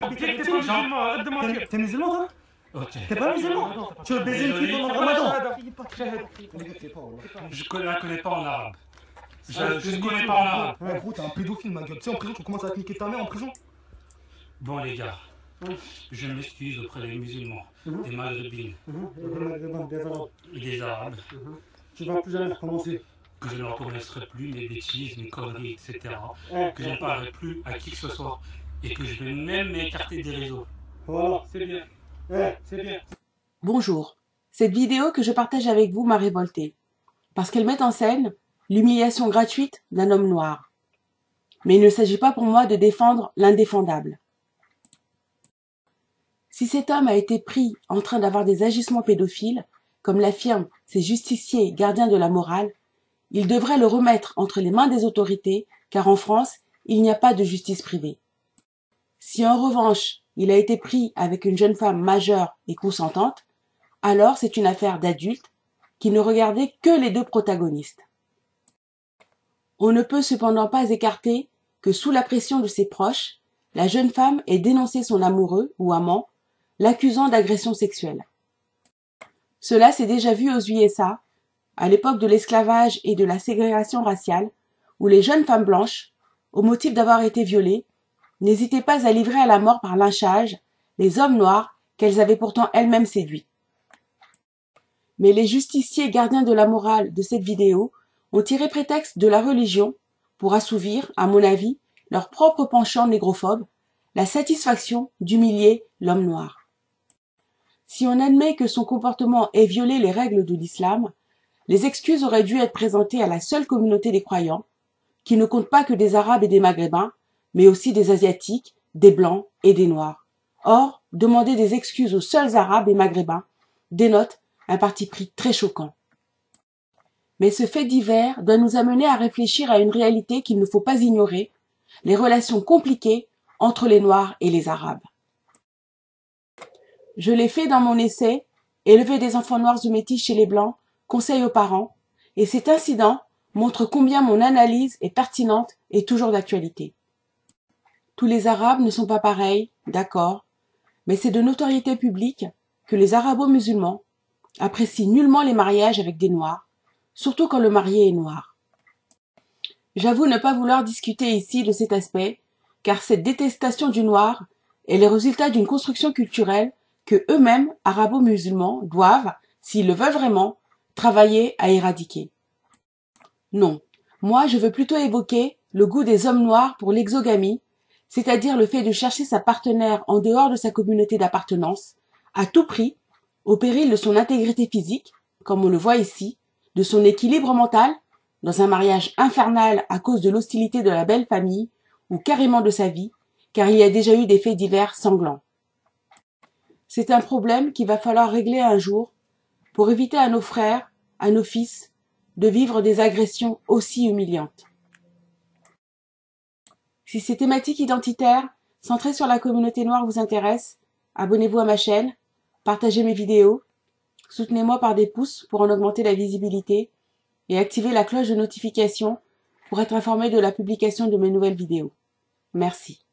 T'es pas musulman, arrête de mentir. T'es musulman toi? Ok. T'es pas musulman? Tu veux baiser une fille pendant le ramadan? Je la connais pas en arabe. Je ne connais pas en arabe. Ouais, gros, t'es un pédophile, ma gueule. Tu sais, en prison, tu commences à te niquer ta mère en prison. Bon les gars, je m'excuse auprès des musulmans, des maghrébines et des arabes. Tu vas plus jamais recommencer. Que je ne recommencerai plus mes bêtises, mes conneries, etc. Que je ne parlerai plus à qui que ce soit. Et que je vais même m'écarter des réseaux. Voilà, c'est bien. Ouais, c'est bien. Bonjour. Cette vidéo que je partage avec vous m'a révoltée, parce qu'elle met en scène l'humiliation gratuite d'un homme noir. Mais il ne s'agit pas pour moi de défendre l'indéfendable. Si cet homme a été pris en train d'avoir des agissements pédophiles, comme l'affirment ces justiciers gardiens de la morale, il devrait le remettre entre les mains des autorités, car en France, il n'y a pas de justice privée. Si en revanche, il a été pris avec une jeune femme majeure et consentante, alors c'est une affaire d'adultes qui ne regardaient que les deux protagonistes. On ne peut cependant pas écarter que sous la pression de ses proches, la jeune femme ait dénoncé son amoureux ou amant, l'accusant d'agression sexuelle. Cela s'est déjà vu aux USA, à l'époque de l'esclavage et de la ségrégation raciale, où les jeunes femmes blanches, au motif d'avoir été violées, n'hésitaient pas à livrer à la mort par lynchage les hommes noirs qu'elles avaient pourtant elles-mêmes séduits. Mais les justiciers gardiens de la morale de cette vidéo ont tiré prétexte de la religion pour assouvir, à mon avis, leur propre penchant négrophobe, la satisfaction d'humilier l'homme noir. Si on admet que son comportement ait violé les règles de l'islam, les excuses auraient dû être présentées à la seule communauté des croyants, qui ne compte pas que des Arabes et des Maghrébins, mais aussi des Asiatiques, des Blancs et des Noirs. Or, demander des excuses aux seuls Arabes et Maghrébins dénote un parti pris très choquant. Mais ce fait divers doit nous amener à réfléchir à une réalité qu'il ne faut pas ignorer, les relations compliquées entre les Noirs et les Arabes. Je l'ai fait dans mon essai « Élever des enfants noirs ou métis chez les Blancs, conseil aux parents », et cet incident montre combien mon analyse est pertinente et toujours d'actualité. Tous les Arabes ne sont pas pareils, d'accord, mais c'est de notoriété publique que les arabo-musulmans apprécient nullement les mariages avec des Noirs, surtout quand le marié est noir. J'avoue ne pas vouloir discuter ici de cet aspect, car cette détestation du noir est le résultat d'une construction culturelle que eux-mêmes, arabo-musulmans, doivent, s'ils le veulent vraiment, travailler à éradiquer. Non, moi je veux plutôt évoquer le goût des hommes noirs pour l'exogamie, c'est-à-dire le fait de chercher sa partenaire en dehors de sa communauté d'appartenance, à tout prix, au péril de son intégrité physique, comme on le voit ici, de son équilibre mental, dans un mariage infernal à cause de l'hostilité de la belle famille, ou carrément de sa vie, car il y a déjà eu des faits divers sanglants. C'est un problème qu'il va falloir régler un jour pour éviter à nos frères, à nos fils, de vivre des agressions aussi humiliantes. Si ces thématiques identitaires, centrées sur la communauté noire vous intéressent, abonnez-vous à ma chaîne, partagez mes vidéos, soutenez-moi par des pouces pour en augmenter la visibilité et activez la cloche de notification pour être informé de la publication de mes nouvelles vidéos. Merci.